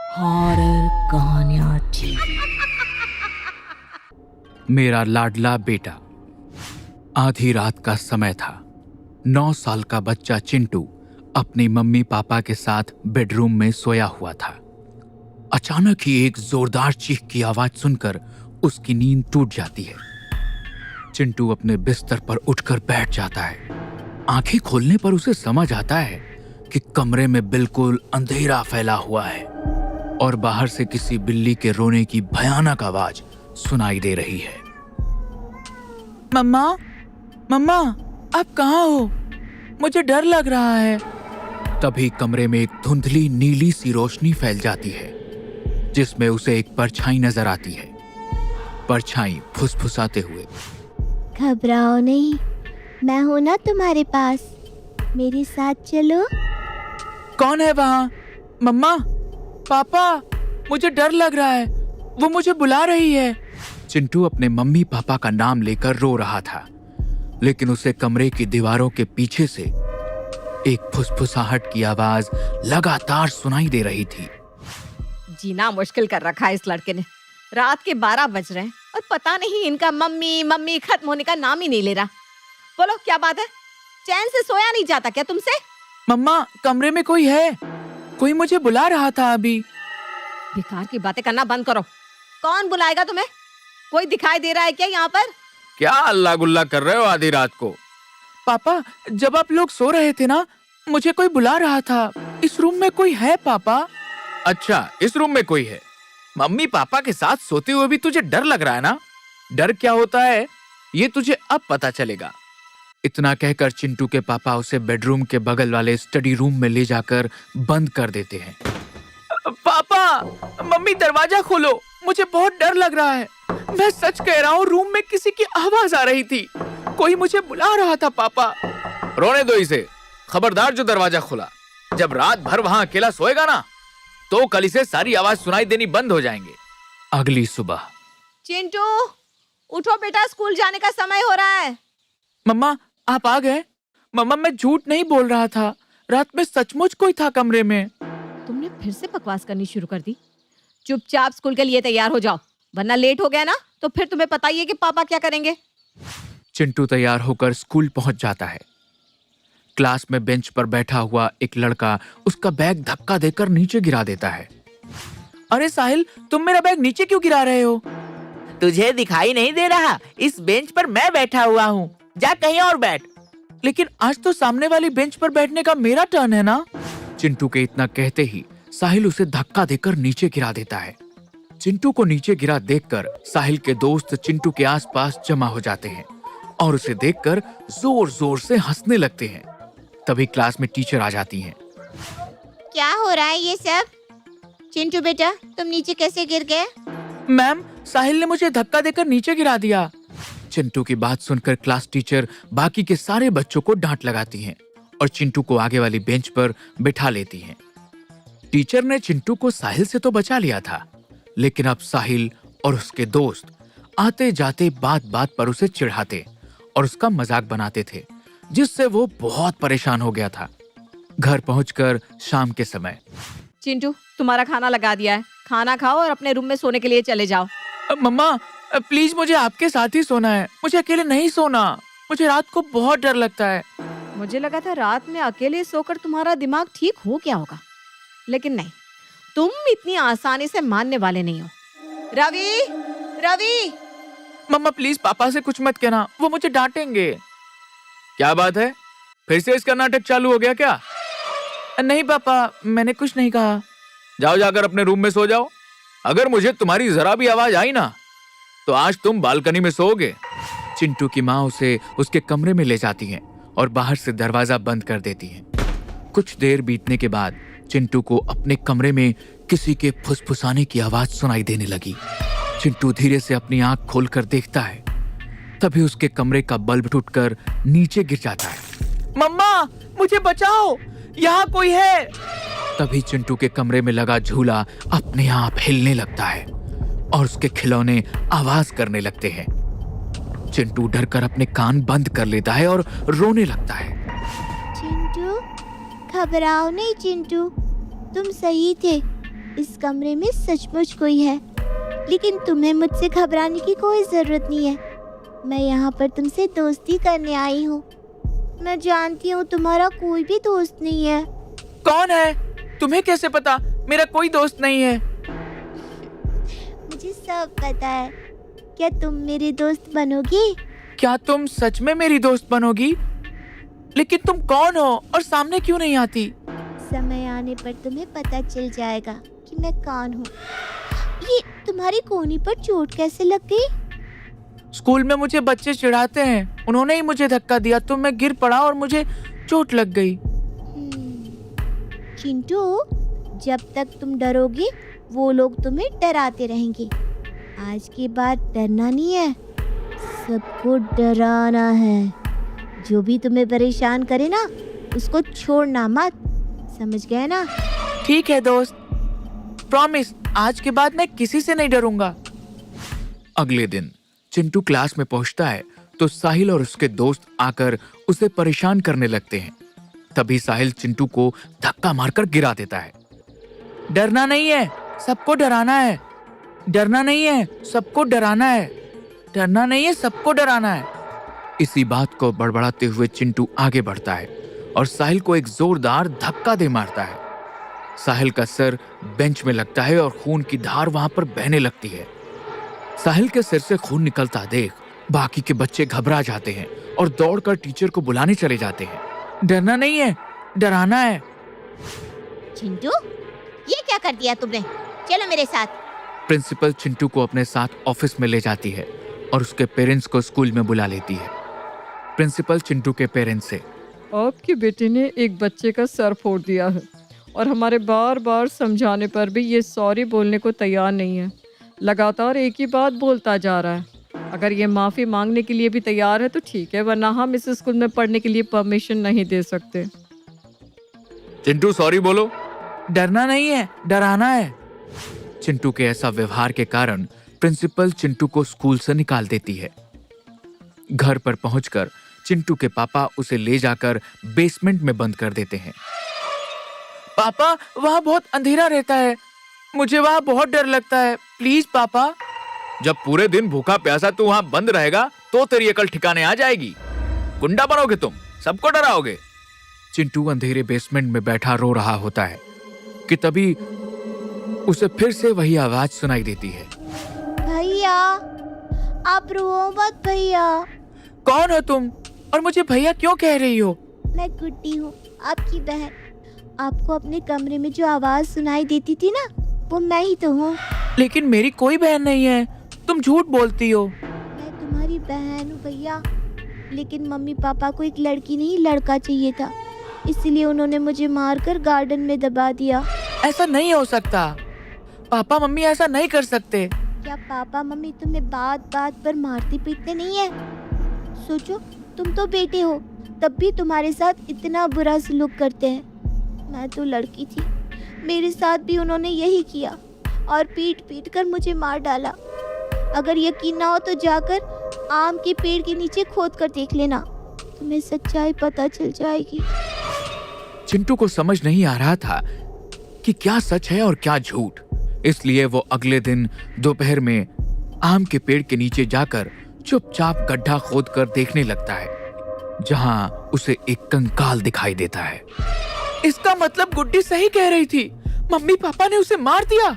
Horror कहानियां TV. मेरा लाडला बेटा। आधी रात का समय था। 9 साल का बच्चा चिंटू अपनी मम्मी पापा के साथ बेडरूम में सोया हुआ था। अचानक ही एक जोरदार चीख की आवाज सुनकर उसकी नींद टूट जाती है। चिंटू अपने बिस्तर पर उठकर बैठ जाता है। आंखें खोलने पर उसे समझ आता है कि कमरे में बिल्कुल अंधेरा फैला हुआ है और बाहर से किसी बिल्ली के रोने की भयानक आवाज सुनाई दे रही है। मम्मा, मम्मा, आप कहाँ हो? मुझे डर लग रहा है। तभी कमरे में एक धुंधली नीली सी रोशनी फैल जाती है जिसमें उसे एक परछाई नजर आती है। परछाई फुसफुसाते हुए, घबराओ नहीं, मैं हूं ना तुम्हारे पास, मेरे साथ चलो। कौन है वहाँ? मम्मा, पापा, मुझे डर लग रहा है, वो मुझे बुला रही है। चिंटू अपने मम्मी पापा का नाम लेकर रो रहा था, लेकिन उसे कमरे की दीवारों के पीछे से एक फुसफुसाहट की आवाज लगातार सुनाई दे रही थी। जीना मुश्किल कर रखा है इस लड़के ने। रात के 12 बज रहे हैं और पता नहीं इनका मम्मी मम्मी खत्म होने का नाम ही नहीं ले रहा। बोलो क्या बात है? चैन से सोया नहीं जाता क्या तुमसे? मम्मा, कमरे में कोई है, कोई मुझे बुला रहा था अभी। बेकार की बातें करना बंद करो। कौन बुलाएगा तुम्हें? कोई दिखाई दे रहा है क्या यहाँ पर? क्या अल्लाह गुल्ला कर रहे हो आधी रात को? पापा, जब आप लोग सो रहे थे ना, मुझे कोई बुला रहा था। इस रूम में कोई है पापा? अच्छा, इस रूम में कोई है। मम्मी पापा के साथ सोते हुए भी तुझे डर लग रहा है ना? डर क्या होता है ये तुझे अब पता चलेगा। इतना कहकर चिंटू के पापा उसे बेडरूम के बगल वाले स्टडी रूम में ले जाकर बंद कर देते हैं। पापा, मम्मी दरवाजा खोलो, मुझे बहुत डर लग रहा है। मैं सच कह रहा हूँ, रूम में किसी की आवाज आ रही थी, कोई मुझे बुला रहा था। पापा, रोने दो इसे। खबरदार जो दरवाजा खुला, जब रात भर वहां अकेला सोएगा ना, तो कल इसे सारी आवाज सुनाई देनी बंद हो जाएंगे। अगली सुबह, चिंटू उठो बेटा, स्कूल जाने का समय हो रहा है। मम्मा, आप आ गए? मम्मा, मैं झूठ नहीं बोल रहा था, रात में सचमुच कोई था कमरे में। तुमने फिर से बकवास करनी शुरू कर दी। चुपचाप स्कूल के लिए तैयार हो जाओ, वरना लेट हो गया ना तो फिर तुम्हें पता ही है कि पापा क्या करेंगे। चिंटू तैयार होकर स्कूल पहुंच जाता है। क्लास में बेंच पर बैठा हुआ एक लड़का उसका बैग धक्का देकर नीचे गिरा देता है। अरे साहिल, तुम मेरा बैग नीचे क्यों गिरा रहे हो? तुझे दिखाई नहीं दे रहा? इस बेंच पर मैं बैठा हुआ हूँ, जा कहीं और बैठ। लेकिन आज तो सामने वाली बेंच पर बैठने का मेरा टर्न है ना। चिंटू के इतना कहते ही साहिल उसे धक्का देकर नीचे गिरा देता है। चिंटू को नीचे गिरा देखकर साहिल के दोस्त चिंटू के आसपास जमा हो जाते हैं और उसे देखकर जोर जोर से हंसने लगते हैं। तभी क्लास में टीचर आ जाती हैं। क्या हो रहा है ये सब? चिंटू बेटा, तुम नीचे कैसे गिर गए? मैम, साहिल ने मुझे धक्का देकर नीचे गिरा दिया। चिंटू की बात सुनकर क्लास टीचर बाकी के सारे बच्चों को डांट लगाती हैं और चिंटू को आगे वाली बेंच पर बिठा लेती हैं। टीचर ने चिंटू को साहिल से तो बचा लिया था, लेकिन अब साहिल और उसके दोस्त आते जाते बात बात पर उसे चिढ़ाते और उसका मजाक बनाते थे, जिससे वो बहुत परेशान हो गया था। घर पहुंचकर शाम के समय, चिंटू तुम्हारा खाना लगा दिया है, खाना खाओ और अपने रूम में सोने के लिए चले जाओ। मम्मा, प्लीज मुझे आपके साथ ही सोना है, मुझे अकेले नहीं सोना। मुझे रात को बहुत डर लगता है। मुझे लगा था रात में अकेले सोकर तुम्हारा दिमाग ठीक हो गया होगा, लेकिन नहीं, तुम इतनी आसानी से मानने वाले नहीं हो। रवि, रवि! मम्मा प्लीज पापा से कुछ मत कहना, वो मुझे डांटेंगे। क्या बात है, फिर से इसका नाटक चालू हो गया क्या? नहीं पापा, मैंने कुछ नहीं कहा। जाओ, जाकर अपने रूम में सो जाओ। अगर मुझे तुम्हारी जरा भी आवाज आई ना, तो आज तुम बालकनी में सोओगे। चिंटू की माँ उसे उसके कमरे में ले जाती हैं और बाहर से दरवाजा बंद कर देती हैं। कुछ देर बीतने के बाद चिंटू को अपने कमरे में किसी के फुसफुसाने की आवाज सुनाई देने लगी। चिंटू धीरे से अपनी आंख खोलकर देखता है, तभी उसके कमरे का बल्ब टूटकर नीचे गिर जाता है। मम्मा, मुझे बचाओ, यहाँ कोई है। तभी चिंटू के कमरे में लगा झूला अपने आप हिलने लगता है और उसके खिलौने आवाज करने लगते हैं। चिंटू डरकर अपने कान बंद कर लेता है और रोने लगता है। चिंटू, घबराओ नहीं चिंटू, तुम सही थे, इस कमरे में सचमुच कोई है, लेकिन तुम्हें मुझसे घबराने की कोई जरूरत नहीं है। मैं यहाँ पर तुमसे दोस्ती करने आई हूँ। मैं जानती हूँ तुम्हारा कोई भी दोस्त नहीं है। कौन है? तुम्हें कैसे पता? मेरा कोई दोस्त नहीं है। मुझे सब पता है। क्या तुम मेरे दोस्त बनोगी? क्या तुम सच में मेरी दोस्त बनोगी? लेकिन तुम कौन हो और सामने क्यों नहीं आती? समय आने पर तुम्हें पता चल जाएगा कि मैं कौन हूँ। ये तुम्हारी कोहनी पर चोट कैसे लग गई? स्कूल में मुझे बच्चे चिढ़ाते हैं, उन्होंने ही मुझे धक्का दिया तो मैं गिर पड़ा और मुझे चोट लग गई। चिंटू, जब तक तुम डरोगी वो लोग तुम्हें डराते रहेंगे। आज के बाद डरना नहीं है, सबको डराना है। जो भी तुम्हें परेशान करे ना, उसको छोड़ना मत, समझ गए ना? ठीक है दोस्त, प्रॉमिस, आज के बाद मैं किसी से नहीं डरूंगा। अगले दिन चिंटू क्लास में पहुंचता है तो साहिल और उसके दोस्त आकर उसे परेशान करने लगते हैं। तभी साहिल चिंटू को धक्का मारकर गिरा देता है। डरना नहीं है, सबको डराना है। डरना नहीं है, सबको डराना है। डरना नहीं है, सबको डराना है। इसी बात को बड़बड़ाते हुए चिंटू आगे बढ़ता है और साहिल को एक जोरदार धक्का दे मारता है। साहिल का सर बेंच में लगता है और खून की धार वहां पर बहने लगती है। साहिल के सिर से खून निकलता देख बाकी के बच्चे घबरा जाते हैं और दौड़कर टीचर को बुलाने चले जाते हैं। डरना नहीं है, डराना है। चिंटू, ये क्या कर दिया तुमने? चलो मेरे साथ। प्रिंसिपल चिंटू को अपने साथ ऑफिस में ले जाती है और उसके पेरेंट्स को स्कूल में बुला लेती है। प्रिंसिपल चिंटू के पेरेंट्स से, आपकी बेटी ने एक बच्चे का सर फोड़ दिया है और हमारे बार बार समझाने पर भी ये सॉरी बोलने को तैयार नहीं है। लगातार एक ही बात बोलता जा रहा है। अगर ये माफ़ी मांगने के लिए भी तैयार है तो ठीक है, वरना हम इस स्कूल में पढ़ने के लिए परमिशन नहीं दे सकते। चिंटू सॉरी बोलो। डरना नहीं है, डराना है। चिंटू के ऐसा व्यवहार के कारण प्रिंसिपल चिंटू को स्कूल से निकाल देती है। घर पर पहुंचकर चिंटू के पापा उसे ले जाकर बेसमेंट में बंद कर देते हैं। पापा, वहां बहुत अंधेरा रहता है, मुझे वहां बहुत डर लगता है, प्लीज पापा। जब पूरे दिन भूखा प्यासा तू वहां बंद रहेगा तो तेरी अकल ठिकाने आ जाएगी। गुंडा बनोगे तुम, सबको डराओगे। चिंटू अंधेरे बेसमेंट में बैठा रो रहा होता है कि तभी उसे फिर से वही आवाज सुनाई देती है। भैया, आप रो मत भैया। कौन हो तुम और मुझे भैया क्यों कह रही हो? मैं गुड्डी हूँ, आपकी बहन। आपको अपने कमरे में जो आवाज सुनाई देती थी ना, वो मैं ही तो हूँ। लेकिन मेरी कोई बहन नहीं है, तुम झूठ बोलती हो। मैं तुम्हारी बहन हूँ भैया, लेकिन मम्मी पापा को एक लड़की नहीं लड़का चाहिए था, इसलिए उन्होंने मुझे मारकर गार्डन में दबा दिया। ऐसा नहीं हो सकता, पापा मम्मी ऐसा नहीं कर सकते। क्या पापा मम्मी तुम्हें बात बात पर मारते पीटते नहीं है? सोचो, तुम तो बेटे हो, तब भी तुम्हारे साथ इतना बुरा सलूक करते हैं। मैं तो लड़की थी, मेरे साथ भी उन्होंने यही किया और पीट पीट कर मुझे मार डाला। अगर यकीन ना हो तो जाकर आम के पेड़ के नीचे खोद कर देख लेना, तुम्हें सच्चाई पता चल जाएगी। चिंटू को समझ नहीं आ रहा था कि क्या सच है और क्या झूठ, इसलिए वो अगले दिन दोपहर में आम के पेड़ के नीचे जाकर चुपचाप गड्ढा खोदकर देखने लगता है, जहां उसे एक कंकाल दिखाई देता है। इसका मतलब गुड्डी सही कह रही थी, मम्मी पापा ने उसे मार दिया।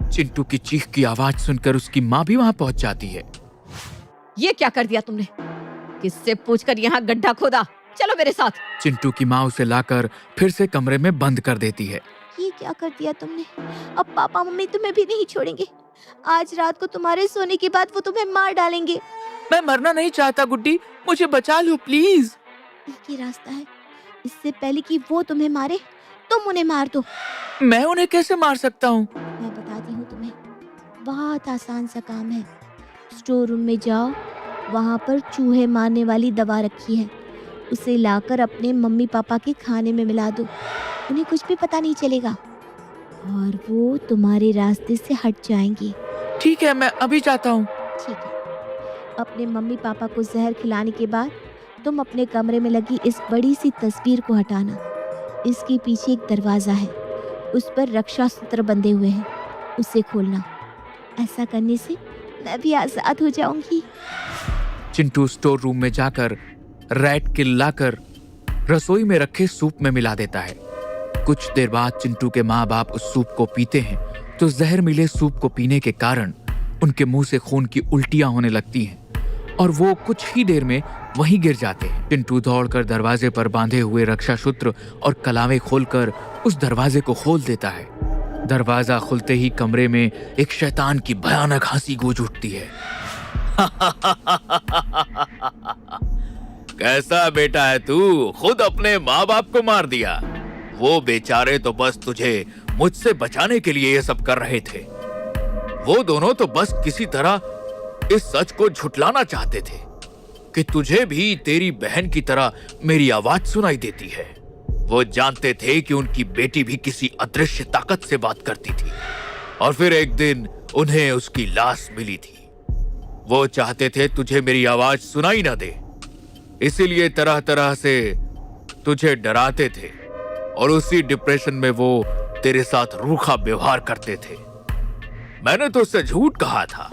चिंटू की चीख की आवाज सुनकर उसकी माँ भी वहां पहुंच जाती है। ये क्या कर दिया तुमने? किससे पूछकर यहाँ गड्ढा खोदा? चलो मेरे साथ। चिंटू की माँ उसे लाकर फिर से कमरे में बंद कर देती है। ये क्या कर दिया तुमने? अब पापा मम्मी तुम्हें भी नहीं छोड़ेंगे। आज रात को तुम्हारे सोने के बाद वो तुम्हें मार डालेंगे। मैं मरना नहीं चाहता गुड्डी, मुझे बचा लो प्लीज। एक ही रास्ता है, इससे पहले कि वो तुम्हें मारे तुम उन्हें मार दो। मैं उन्हें कैसे मार सकता हूँ? मैं बताती हूँ तुम्हें, बहुत आसान सा काम है। स्टोर रूम में जाओ, वहाँ पर चूहे मारने वाली दवा रखी है, उसे लाकर अपने मम्मी पापा के खाने में मिला दो, उन्हें कुछ भी पता नहीं चलेगा और वो तुम्हारे रास्ते से हट जाएंगी। ठीक है, मैं अभी जाता हूँ। ठीक है। अपने मम्मी पापा को जहर खिलाने के बाद तुम अपने कमरे में लगी इस बड़ी सी तस्वीर को हटाना। इसके पीछे एक दरवाज़ा है, उस पर रक्षा सूत्र बंधे हुए हैं, उसे खोलना। ऐसा करने से मैं भी आजाद हो जाऊंगी। चिंटू स्टोर रूम में जाकर रैट किल लाकर रसोई में रखे सूप में मिला देता है। कुछ देर बाद चिंटू के माँ बाप उस सूप को पीते हैं तो जहर मिले सूप को पीने के कारण उनके मुंह से खून की उल्टियां होने लगती हैं और वो कुछ ही देर में वहीं गिर जाते हैं। चिंटू दौड़कर दरवाजे पर बांधे हुए रक्षा सूत्र और कलावे खोलकर उस दरवाजे को खोल देता है। दरवाजा खुलते ही कमरे में एक शैतान की भयानक हंसी गूंज उठती है। कैसा बेटा है तू, खुद अपने माँ बाप को मार दिया। वो बेचारे तो बस तुझे मुझसे बचाने के लिए ये सब कर रहे थे। वो दोनों तो बस किसी तरह इस सच को झुठलाना चाहते थे कि तुझे भी तेरी बहन की तरह मेरी आवाज सुनाई देती है। वो जानते थे कि उनकी बेटी भी किसी अदृश्य ताकत से बात करती थी और फिर एक दिन उन्हें उसकी लाश मिली थी। वो चाहते थे तुझे मेरी आवाज सुनाई ना दे, इसीलिए तरह तरह से तुझे डराते थे और उसी डिप्रेशन में वो तेरे साथ रूखा व्यवहार करते थे। मैंने तो उससे झूठ कहा था,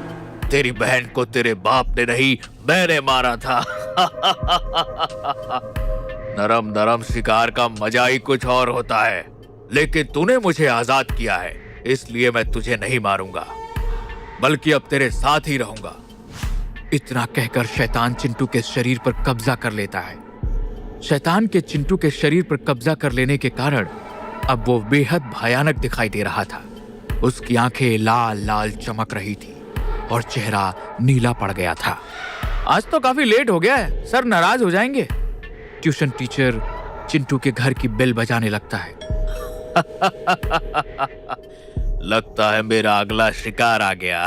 तेरी बहन को तेरे बाप ने नहीं मैंने मारा था। नरम नरम शिकार का मजा ही कुछ और होता है, लेकिन तूने मुझे आजाद किया है, इसलिए मैं तुझे नहीं मारूंगा बल्कि अब तेरे साथ ही रहूंगा। इतना कहकर शैतान चिंटू के शरीर पर कब्जा कर लेता है। शैतान के चिंटू के शरीर पर कब्जा कर लेने के कारण अब वो बेहद भयानक दिखाई दे रहा था। उसकी आंखें लाल लाल चमक रही थी और चेहरा नीला पड़ गया था। आज तो काफी लेट हो गया है, सर नाराज हो जाएंगे। ट्यूशन टीचर चिंटू के घर की बेल बजाने लगता है। लगता है मेरा अगला शिकार आ गया।